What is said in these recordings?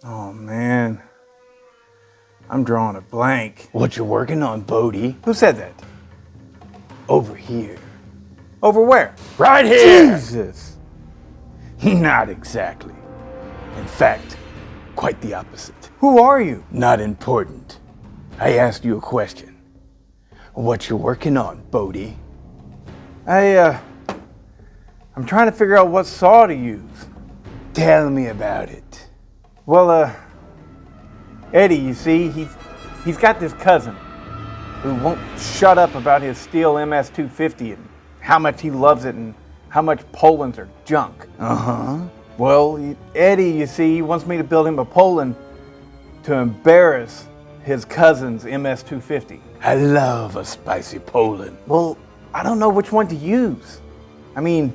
Oh, man. I'm drawing a blank. What you working on, Bodie? Who said that? Over here. Over where? Right here! Jesus. Not exactly. In fact, quite the opposite. Who are you? Not important. I asked you a question. What you working on, Bodie? I'm trying to figure out what saw to use. Tell me about it. Well, Eddie, you see, he's got this cousin who won't shut up about his steel MS-250 and how much he loves it and how much Poulans are junk. Uh-huh. Well, Eddie, you see, he wants me to build him a Poulan to embarrass his cousin's MS-250. I love a spicy Poulan. Well, I don't know which one to use. I mean,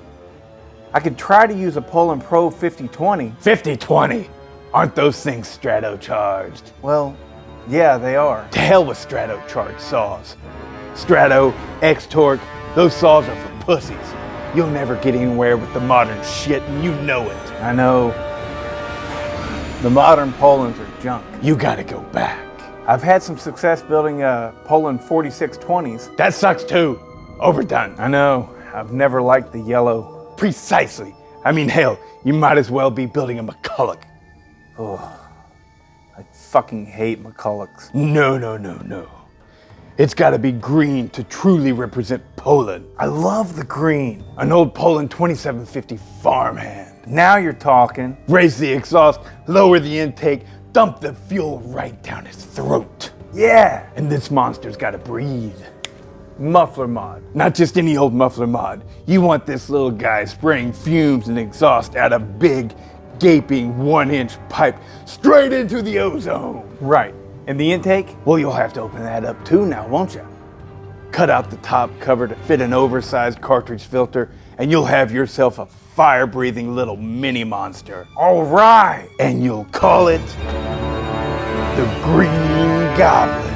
I could try to use a Poulan Pro 5020. 50-20. Aren't those things strato-charged? Well, yeah, they are. To hell with strato-charged saws. Strato, X-Torque, those saws are for pussies. You'll never get anywhere with the modern shit, and you know it. I know. The modern Poulans are junk. You gotta go back. I've had some success building Poulan 4620s. That sucks too. Overdone. I know. I've never liked the yellow. Precisely. I mean, hell, you might as well be building a McCulloch. Oh, I fucking hate McCullochs. No. It's gotta be green to truly represent Poulan. I love the green. An old Poulan 2750 Farmhand. Now you're talking. Raise the exhaust, lower the intake, dump the fuel right down his throat. Yeah. And this monster's gotta breathe. Muffler mod. Not just any old muffler mod. You want this little guy spraying fumes and exhaust out of big, gaping 1-inch pipe straight into the ozone. Right. And the intake? Well, you'll have to open that up too now, won't you? Cut out the top cover to fit an oversized cartridge filter, and you'll have yourself a fire-breathing little mini monster. All right. And you'll call it the Green Goblin.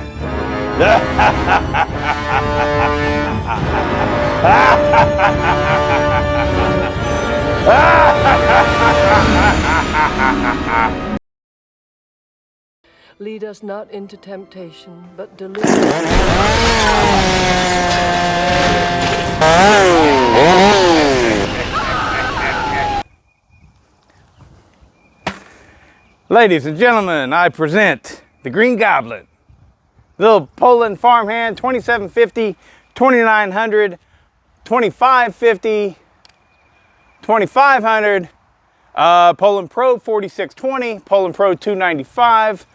Lead us not into temptation, but deliver us. Ladies and gentlemen, I present the Green Goblin. Little Poulan Farmhand 2750, 2900, 2550, 2500, Poulan Pro 4620, Poulan Pro 295.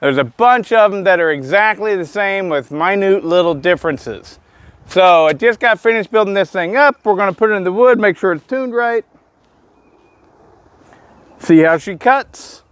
There's a bunch of them that are exactly the same with minute little differences. So I just got finished building this thing up. We're gonna put it in the wood, make sure it's tuned right. See how she cuts.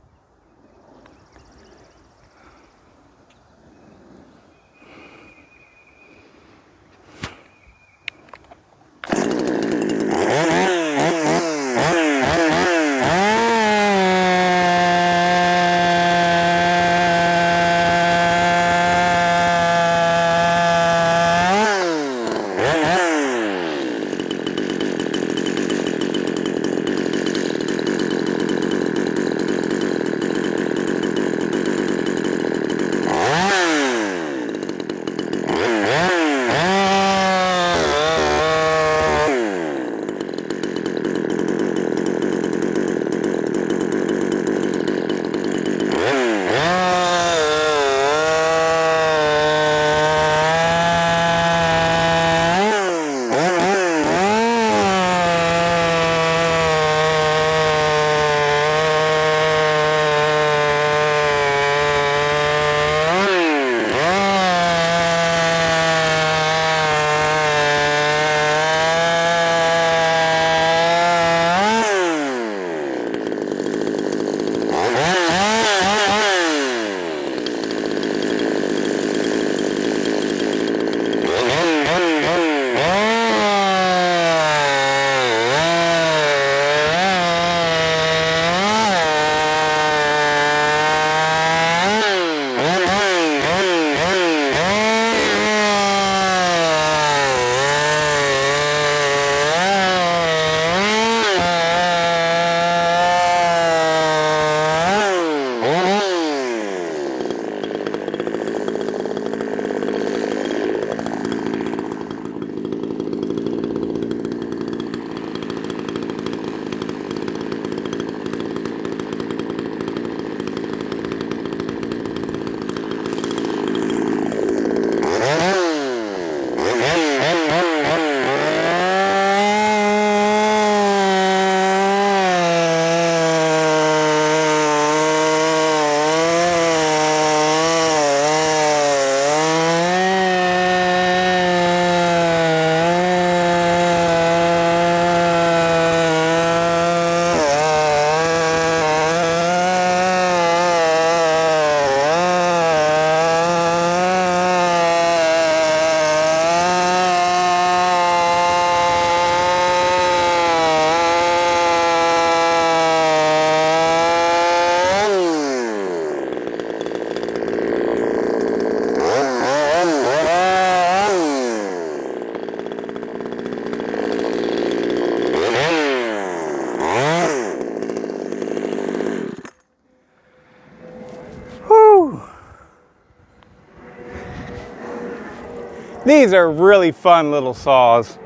These are really fun little saws.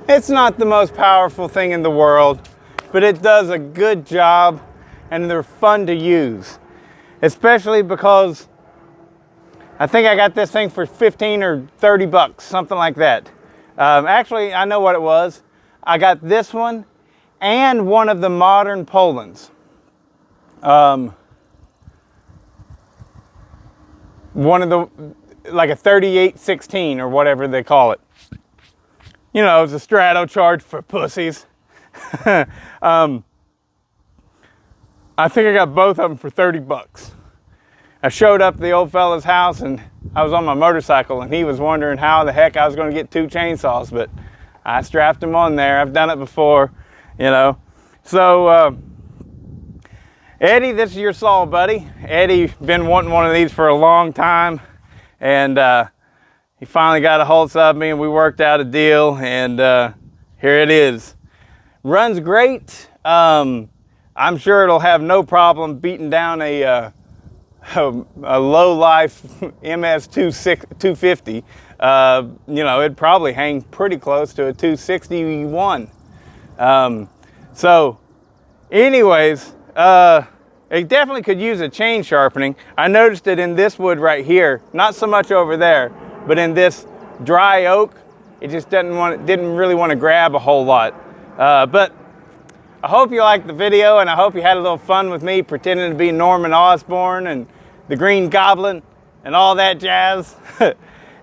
It's not the most powerful thing in the world, but it does a good job and they're fun to use. Especially because I think I got this thing for 15 or 30 bucks, something like that. Actually, I know what it was. I got this one and one of the modern Poulans. One of the, like a 3816 or whatever they call it. You know, it's a strato charge for pussies. I think I got both of them for 30 bucks. I showed up at the old fella's house and I was on my motorcycle and he was wondering how the heck I was going to get 2 chainsaws, but I strapped them on there. I've done it before, you know. So, Eddie, this is your saw, buddy. Eddie been wanting one of these for a long time, and he finally got a hold of me and we worked out a deal, and here it is. Runs great. I'm sure it'll have no problem beating down a low life MS 250. You know, it'd probably hang pretty close to a 261. So anyways, it definitely could use a chain sharpening. I noticed it in this wood right here, not so much over there, but in this dry oak, it just didn't really want to grab a whole lot. But I hope you liked the video, and I hope you had a little fun with me pretending to be Norman Osborn and the Green Goblin and all that jazz.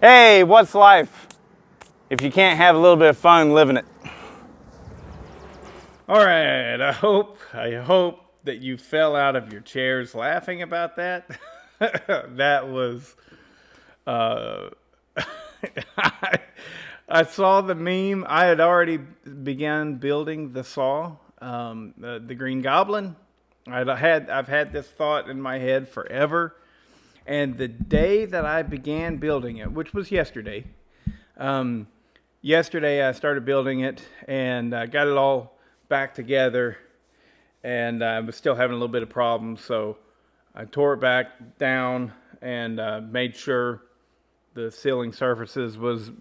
Hey, what's life if you can't have a little bit of fun living it? All right, I hope that you fell out of your chairs laughing about that. That was, I saw the meme. I had already begun building the saw, the Green Goblin. I've had this thought in my head forever. And the day that I began building it, which was yesterday, yesterday I started building it and got it all back together, and I was still having a little bit of problems, so I tore it back down and made sure the sealing surfaces was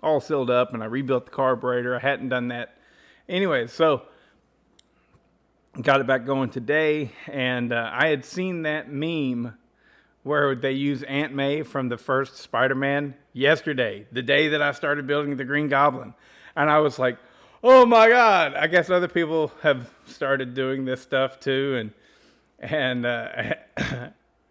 all sealed up, and I rebuilt the carburetor. I hadn't done that anyway, so got it back going today, and I had seen that meme where they use Aunt May from the first Spider-Man yesterday, the day that I started building the Green Goblin, and I was like, oh my God, I guess other people have started doing this stuff too. And I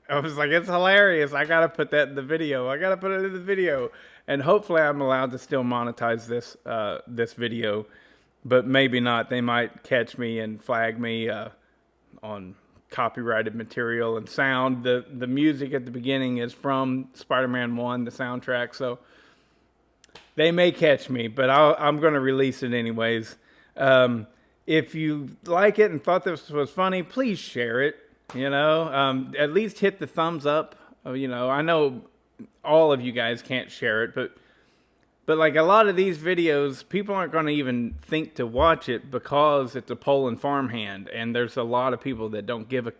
was like, it's hilarious. I got to put that in the video. I got to put it in the video. And hopefully I'm allowed to still monetize this video, but maybe not. They might catch me and flag me on copyrighted material and sound. The music at the beginning is from Spider-Man 1, the soundtrack. So they may catch me, but I'm going to release it anyways. If you like it and thought this was funny, please share it. You know, at least hit the thumbs up. You know, I know all of you guys can't share it, but like a lot of these videos, people aren't going to even think to watch it because it's a Poulan Farmhand, and there's a lot of people that don't give a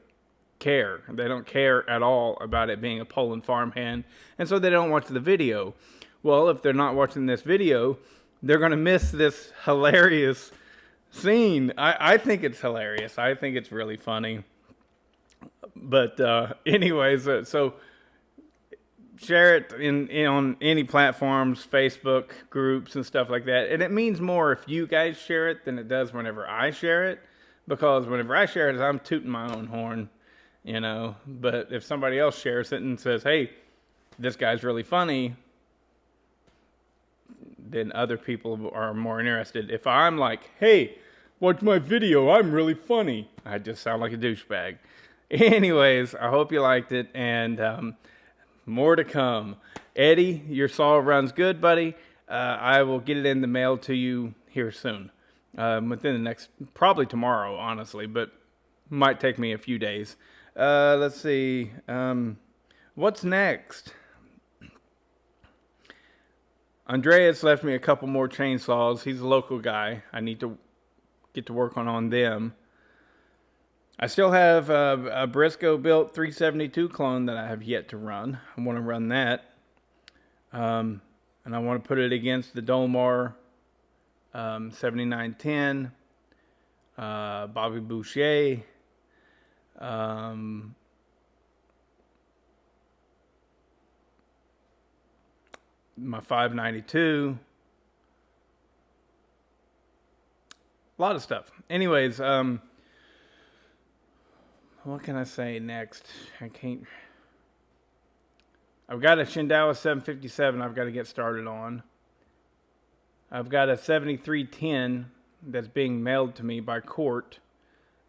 care. They don't care at all about it being a Poulan Farmhand, and so they don't watch the video. Well, if they're not watching this video, they're going to miss this hilarious scene. I think it's hilarious. I think it's really funny. But anyways, so share it on any platforms, Facebook groups and stuff like that. And it means more if you guys share it than it does whenever I share it. Because whenever I share it, I'm tooting my own horn, you know. But if somebody else shares it and says, hey, this guy's really funny, then other people are more interested. If I'm like, hey, watch my video, I'm really funny, I just sound like a douchebag. Anyways, I hope you liked it, and more to come. Eddie, your saw runs good, buddy. I will get it in the mail to you here soon. Within the next, probably tomorrow, honestly, but might take me a few days. Let's see. What's next? Andreas left me a couple more chainsaws. He's a local guy. I need to get to work on them. I still have a Briscoe built 372 clone that I have yet to run. I want to run that. And I want to put it against the Dolmar 7910, Bobby Boucher, my 592. A lot of stuff. Anyways, what can I say next? I've got a Shindawa 757 I've got to get started on. I've got a 7310 that's being mailed to me by Court.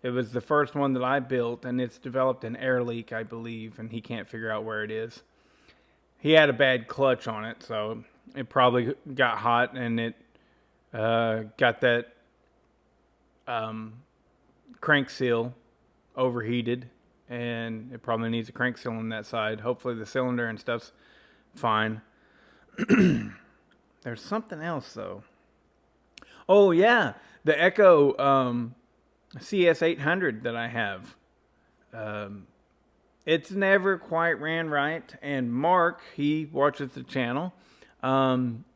It was the first one that I built, and it's developed an air leak, I believe, and he can't figure out where it is. He had a bad clutch on it, so it probably got hot, and it got that crank seal overheated, and it probably needs a crank seal on that side. Hopefully the cylinder and stuff's fine. There's something else, though. Oh, yeah, the Echo CS800 that I have. It's never quite ran right, and Mark, he watches the channel.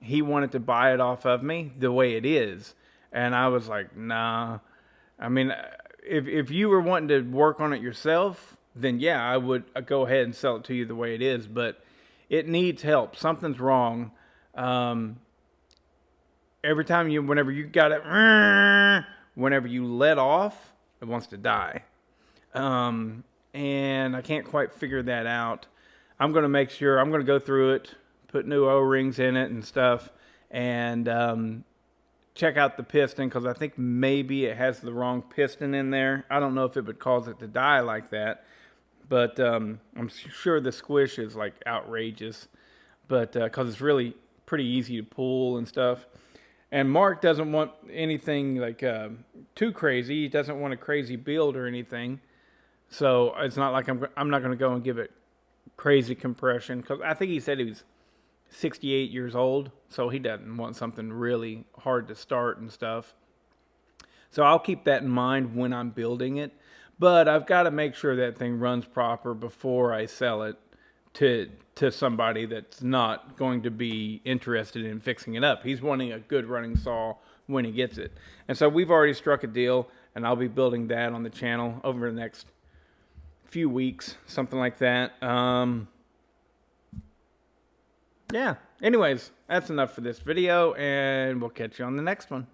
He wanted to buy it off of me the way it is, and I was like, nah. I mean, if you were wanting to work on it yourself, then yeah, I would go ahead and sell it to you the way it is, but it needs help. Something's wrong. Every time whenever you got it, whenever you let off, it wants to die. And I can't quite figure that out. I'm going to make sure, I'm going to go through it, put new O-rings in it and stuff, and check out the piston, because I think maybe it has the wrong piston in there. I don't know if it would cause it to die like that, but I'm sure the squish is like outrageous, but because it's really pretty easy to pull and stuff. And Mark doesn't want anything like too crazy. He doesn't want a crazy build or anything. So it's not like I'm not going to go and give it crazy compression, because I think he said he was 68 years old, so he doesn't want something really hard to start and stuff. So I'll keep that in mind when I'm building it, but I've got to make sure that thing runs proper before I sell it to somebody that's not going to be interested in fixing it up. He's wanting a good running saw when he gets it. And so we've already struck a deal, and I'll be building that on the channel over the next few weeks, something like that. Yeah, anyways, that's enough for this video, and we'll catch you on the next one.